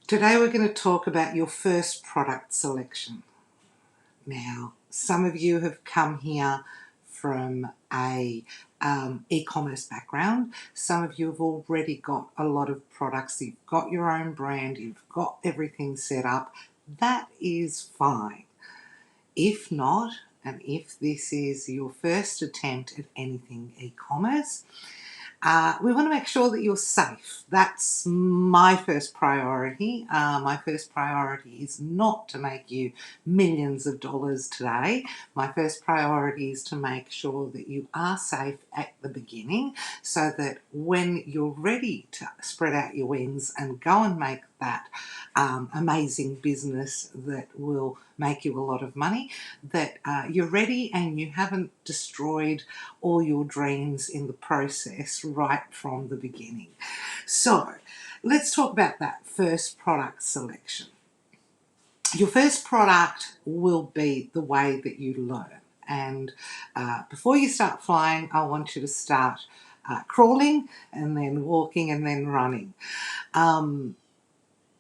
Today we're going to talk about your first product selection. Now, some of you have come here from a e-commerce background. Some of you have already got a lot of products. You've got your own brand. You've got everything set up. That is fine. If not, and if this is your first attempt at anything e-commerce, we want to make sure that you're safe. That's my first priority. My first priority is not to make you millions of dollars today. My first priority is to make sure that you are safe at the beginning so that when you're ready to spread out your wings and go and make that amazing business that will make you a lot of money, that you're ready and you haven't destroyed all your dreams in the process right from the beginning. So let's talk about that first product selection. Your first product will be the way that you learn. And before you start flying, I want you to start crawling and then walking and then running.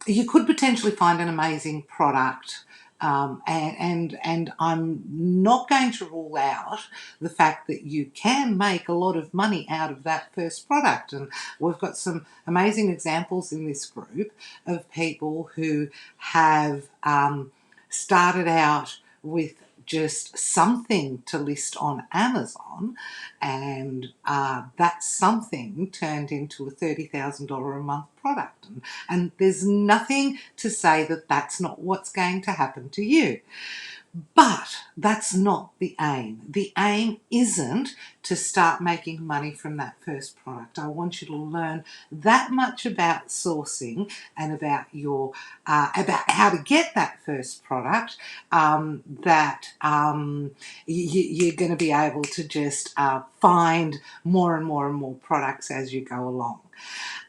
You could potentially find an amazing product, and I'm not going to rule out the fact that you can make a lot of money out of that first product. And we've got some amazing examples in this group of people who have started out with just something to list on Amazon, and that something turned into a $30,000 a month product. And there's nothing to say that that's not what's going to happen to you. But that's not the aim. The aim isn't to start making money from that first product. I want you to learn that much about sourcing and about your about how to get that first product, that you're going to be able to just find more and more and more products as you go along.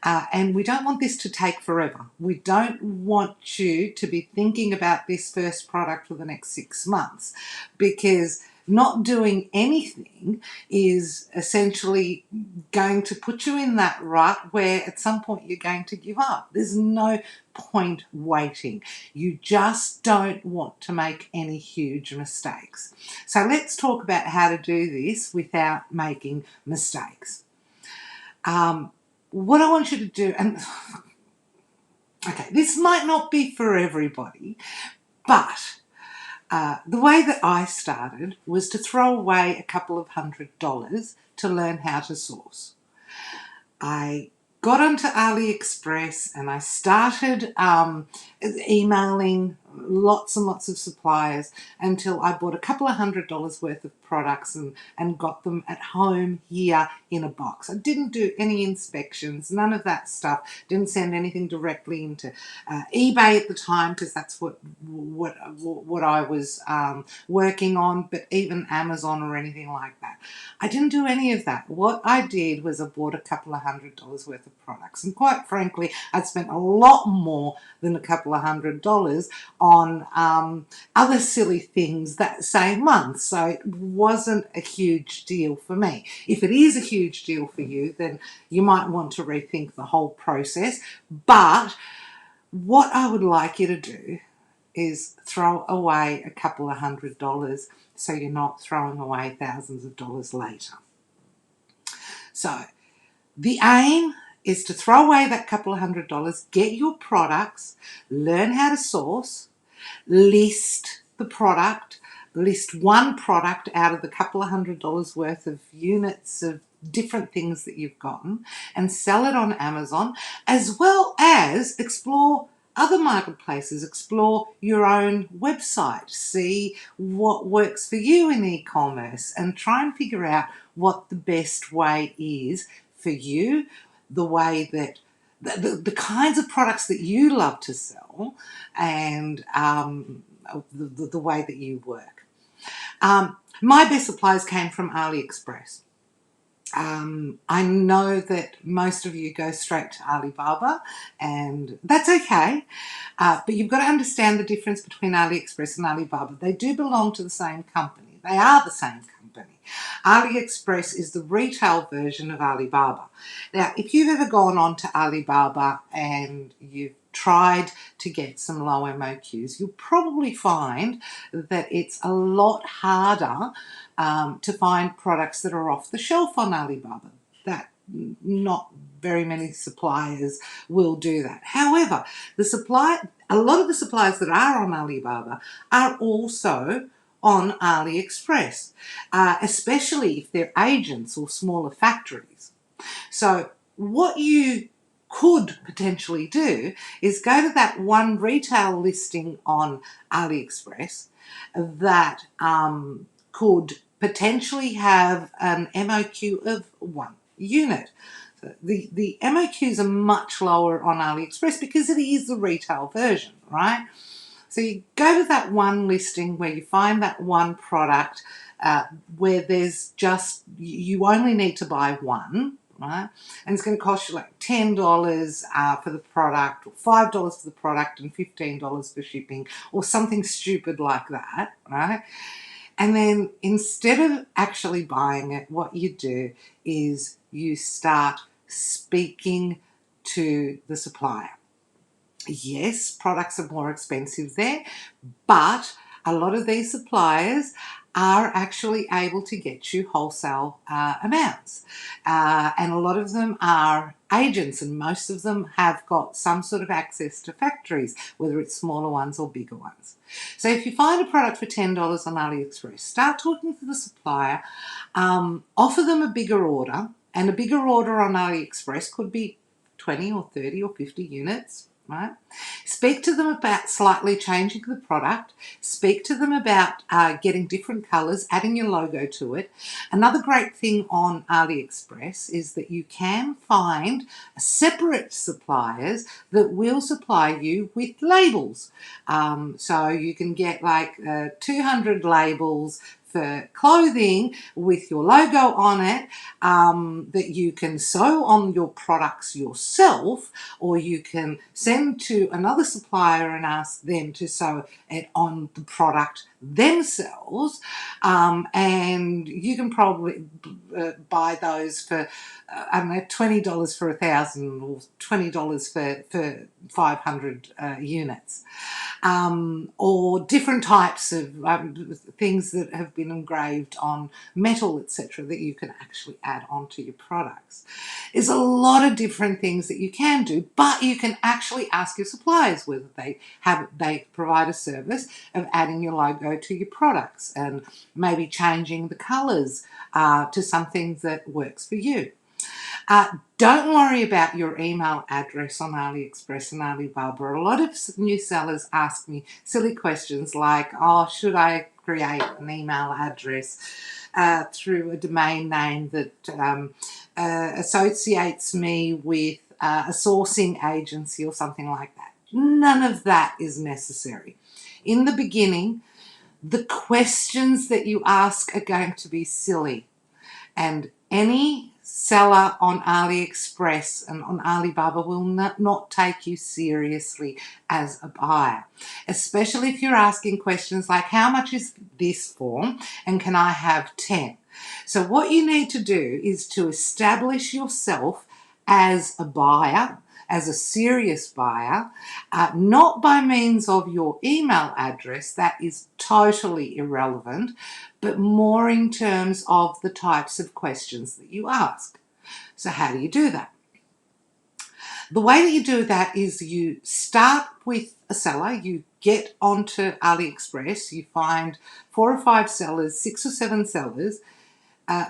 And we don't want this to take forever. We don't want you to be thinking about this first product for the next 6 months, because not doing anything is essentially going to put you in that rut where at some point you're going to give up. There's no point waiting. You just don't want to make any huge mistakes. So let's talk about how to do this without making mistakes. What I want you to do, and okay, this might not be for everybody, but the way that I started was to throw away a couple of $100 to learn how to source. I got onto Aliexpress and I started emailing lots and lots of suppliers until I bought a couple of $100 worth of products and got them at home here in a box. I didn't do any inspections, none of that stuff. Didn't send anything directly into eBay at the time, because that's what I was working on, but even Amazon or anything like that. I didn't do any of that. What I did was I bought a couple of $100 worth of products, and quite frankly, I'd spent a lot more than a couple of $100 on other silly things that same month, so it wasn't a huge deal for me. If it is a huge deal for you, then you might want to rethink the whole process. But what I would like you to do is throw away a couple of $100 so you're not throwing away thousands of dollars later. So the aim is to throw away that couple of $100, get your products, learn how to source, list the product, list one product out of the couple of $100 worth of units of different things that you've gotten, and sell it on Amazon, as well as explore other marketplaces, explore your own website, see what works for you in e-commerce, and try and figure out what the best way is for you, the way that the kinds of products that you love to sell, and the way that you work. My best supplies came from Aliexpress. I know that most of you go straight to Alibaba, and that's okay, but you've got to understand the difference between Aliexpress and Alibaba. They do belong to the same company. They are the same company. AliExpress is the retail version of Alibaba. Now, if you've ever gone on to Alibaba and you've tried to get some low MOQs, you'll probably find that it's a lot harder to find products that are off the shelf on Alibaba. That not very many suppliers will do that. However, a lot of the suppliers that are on Alibaba are also on AliExpress, especially if they're agents or smaller factories. So what you could potentially do is go to that one retail listing on AliExpress that could potentially have an MOQ of 1 unit. So the MOQs are much lower on AliExpress because it is the retail version, right? So you go to that one listing where you find that one product where there's just, you only need to buy one, right? And it's going to cost you like $10 for the product, or $5 for the product and $15 for shipping, or something stupid like that, right? And then instead of actually buying it, what you do is you start speaking to the supplier. Yes, products are more expensive there, but a lot of these suppliers are actually able to get you wholesale amounts. And a lot of them are agents, and most of them have got some sort of access to factories, whether it's smaller ones or bigger ones. So if you find a product for $10 on AliExpress, start talking to the supplier, offer them a bigger order, and a bigger order on AliExpress could be 20 or 30 or 50 units. Right? Speak to them about slightly changing the product. Speak to them about getting different colours, adding your logo to it. Another great thing on AliExpress is that you can find separate suppliers that will supply you with labels. So you can get like 200 labels for clothing with your logo on it that you can sew on your products yourself, or you can send to another supplier and ask them to sew it on the product themselves, and you can probably buy those for I don't know, $20 for 1,000 or $20 for 500 units, or different types of things that have been engraved on metal, etc., that you can actually add onto your products. There's a lot of different things that you can do, but you can actually ask your suppliers whether they provide a service of adding your logo to your products and maybe changing the colours to something that works for you. Don't worry about your email address on AliExpress and Alibaba. A lot of new sellers ask me silly questions like, oh, should I create an email address through a domain name that associates me with a sourcing agency or something like that? None of that is necessary. In the beginning, the questions that you ask are going to be silly, and any seller on AliExpress and on Alibaba will not take you seriously as a buyer, especially if you're asking questions like, how much is this for and can I have 10? So what you need to do is to establish yourself as a buyer, as a serious buyer, not by means of your email address, that is totally irrelevant, but more in terms of the types of questions that you ask. So how do you do that? The way that you do that is you start with a seller, you get onto AliExpress, you find 4 or 5 sellers, 6 or 7 sellers.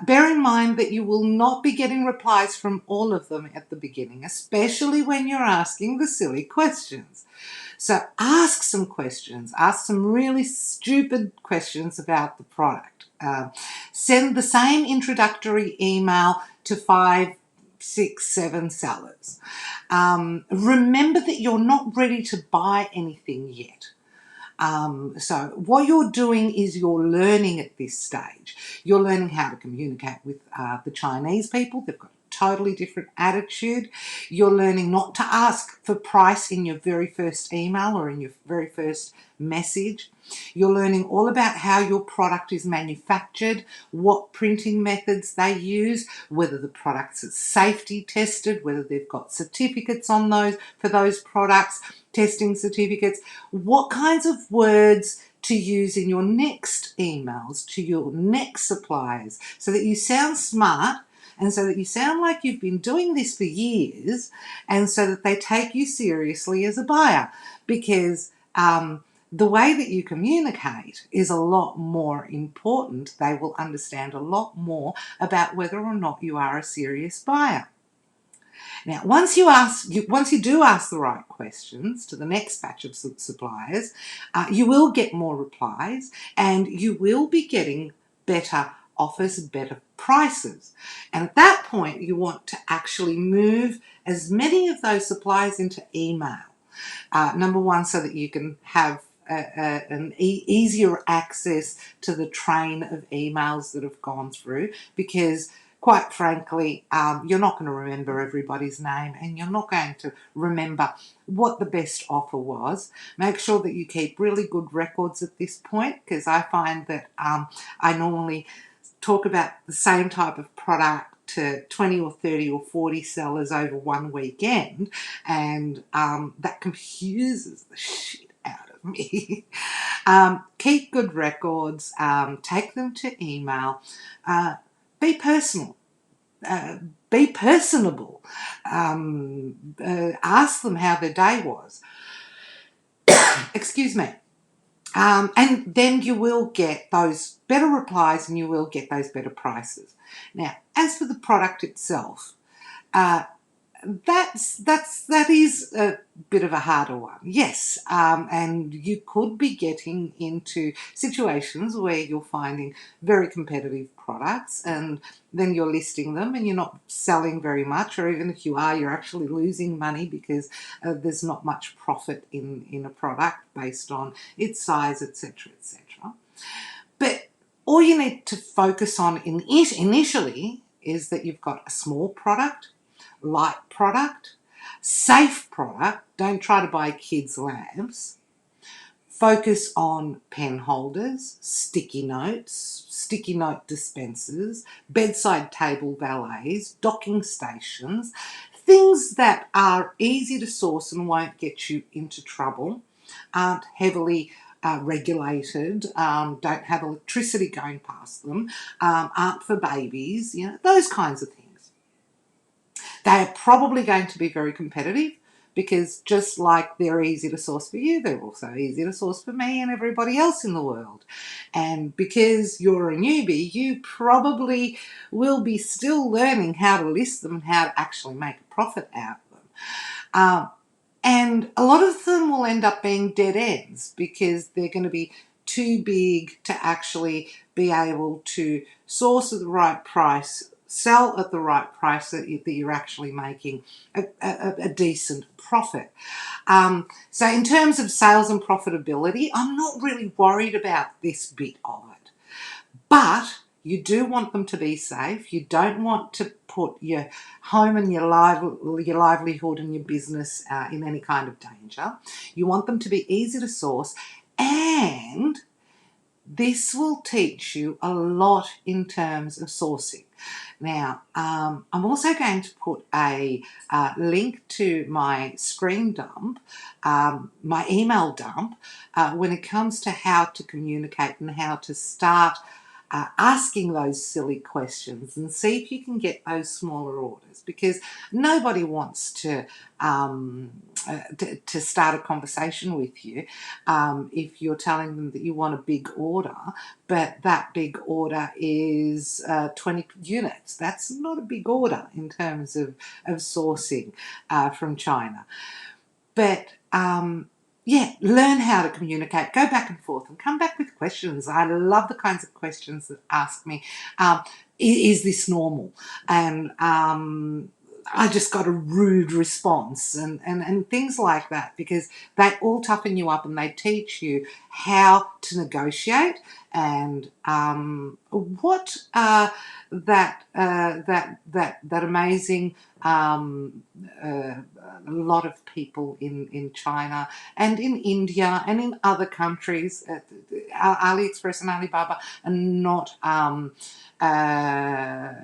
Bear in mind that you will not be getting replies from all of them at the beginning, especially when you're asking the silly questions. So ask some questions, ask some really stupid questions about the product. Send the same introductory email to 5, 6, 7 sellers. Remember that you're not ready to buy anything yet. So what you're doing is you're learning at this stage. You're learning how to communicate with the Chinese people. They've got a totally different attitude. You're learning not to ask for price in your very first email or in your very first message. You're learning all about how your product is manufactured, what printing methods they use, whether the products are safety tested, whether they've got certificates on those for those products, testing certificates, what kinds of words to use in your next emails to your next suppliers so that you sound smart and so that you sound like you've been doing this for years and so that they take you seriously as a buyer, because the way that you communicate is a lot more important. They will understand a lot more about whether or not you are a serious buyer. Now, once you do ask the right questions to the next batch of suppliers, you will get more replies and you will be getting better offers, better prices. And at that point, you want to actually move as many of those suppliers into email. Number one, so that you can have an easier access to the train of emails that have gone through, because quite frankly, you're not going to remember everybody's name and you're not going to remember what the best offer was. Make sure that you keep really good records at this point, because I find that I normally talk about the same type of product to 20 or 30 or 40 sellers over one weekend, and that confuses the shit out of me. Keep good records, take them to email, be personal. Be personable. Ask them how their day was. Excuse me. And then you will get those better replies and you will get those better prices. Now, as for the product itself, that is a bit of a harder one, yes, and you could be getting into situations where you're finding very competitive products and then you're listing them and you're not selling very much, or even if you are, you're actually losing money because there's not much profit in a product based on its size, etc., etc. But all you need to focus on in it initially is that you've got a small product, light product, safe product. Don't try to buy kids' lamps. Focus on pen holders, sticky notes, sticky note dispensers, bedside table valets, docking stations, things that are easy to source and won't get you into trouble, aren't heavily regulated, don't have electricity going past them, aren't for babies, those kinds of things. They are probably going to be very competitive, because just like they're easy to source for you, they're also easy to source for me and everybody else in the world. And because you're a newbie, you probably will be still learning how to list them and how to actually make a profit out of them. And a lot of them will end up being dead ends because they're going to be too big to actually be able to source at the right price, sell at the right price, that you're actually making a decent profit. So in terms of sales and profitability, I'm not really worried about this bit of it. But you do want them to be safe. You don't want to put your home and your livelihood and your business in any kind of danger. You want them to be easy to source, and this will teach you a lot in terms of sourcing. Now, I'm also going to put a link to my screen dump, my email dump, when it comes to how to communicate and how to start asking those silly questions and see if you can get those smaller orders, because nobody wants to start a conversation with you if you're telling them that you want a big order, but that big order is 20 units. That's not a big order in terms of sourcing from China. But learn how to communicate, go back and forth and come back with questions. I love the kinds of questions that ask me, is this normal? And I just got a rude response and things like that, because they all toughen you up and they teach you how to negotiate and what that amazing a lot of people in China and in India and in other countries, Aliexpress and Alibaba, are not they're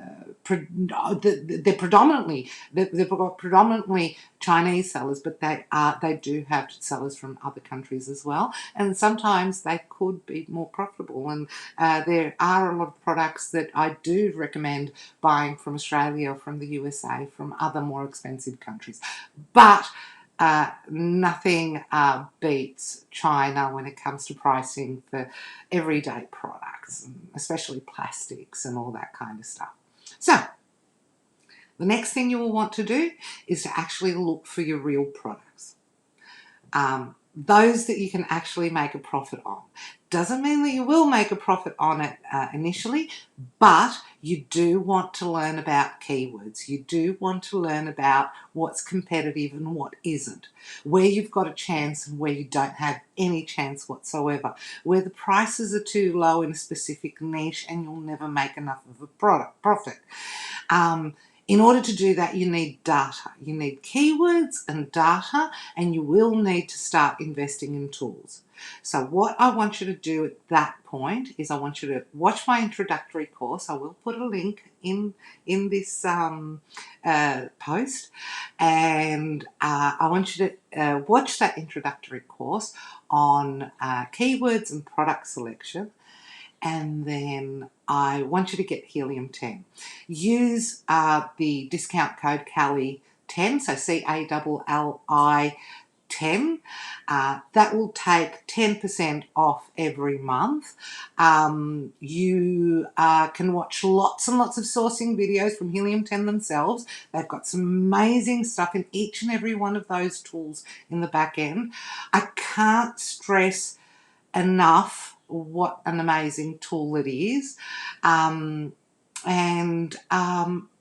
predominantly they've got predominantly Chinese sellers, but they do have sellers from other countries as well, and sometimes they could be more profitable. And there are a lot of products that I do recommend buying from Australia or from the USA, from other more expensive countries, but nothing beats China when it comes to pricing for everyday products, especially plastics and all that kind of stuff. So the next thing you will want to do is to actually look for your real products. Those that you can actually make a profit on. Doesn't mean that you will make a profit on it initially, but you do want to learn about keywords. You do want to learn about what's competitive and what isn't, where you've got a chance and where you don't have any chance whatsoever, where the prices are too low in a specific niche and you'll never make enough of a profit. In order to do that, you need data. You need keywords and data, and you will need to start investing in tools. So what I want you to do at that point is I want you to watch my introductory course. I will put a link in this post, and I want you to watch that introductory course on keywords and product selection. And then I want you to get Helium-10. Use the discount code CALLI10, so CALLI 10. That will take 10% off every month. You can watch lots and lots of sourcing videos from Helium-10 themselves. They've got some amazing stuff in each and every one of those tools in the back end. I can't stress enough what an amazing tool it is.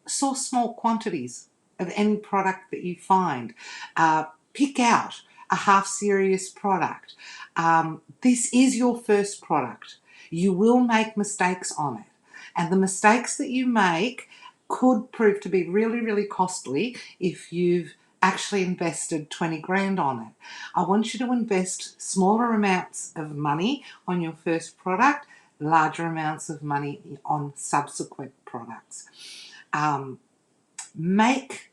Source small quantities of any product that you find. Pick out a half-serious product. This is your first product. You will make mistakes on it. And the mistakes that you make could prove to be really, really costly if you've actually invested 20 grand on it. I want you to invest smaller amounts of money on your first product, larger amounts of money on subsequent products. Make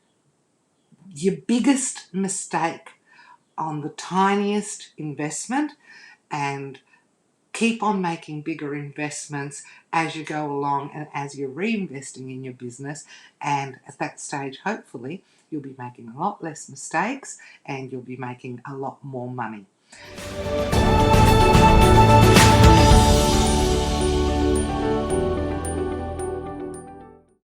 your biggest mistake on the tiniest investment and keep on making bigger investments as you go along and as you're reinvesting in your business. And at that stage, hopefully, you'll be making a lot less mistakes and you'll be making a lot more money.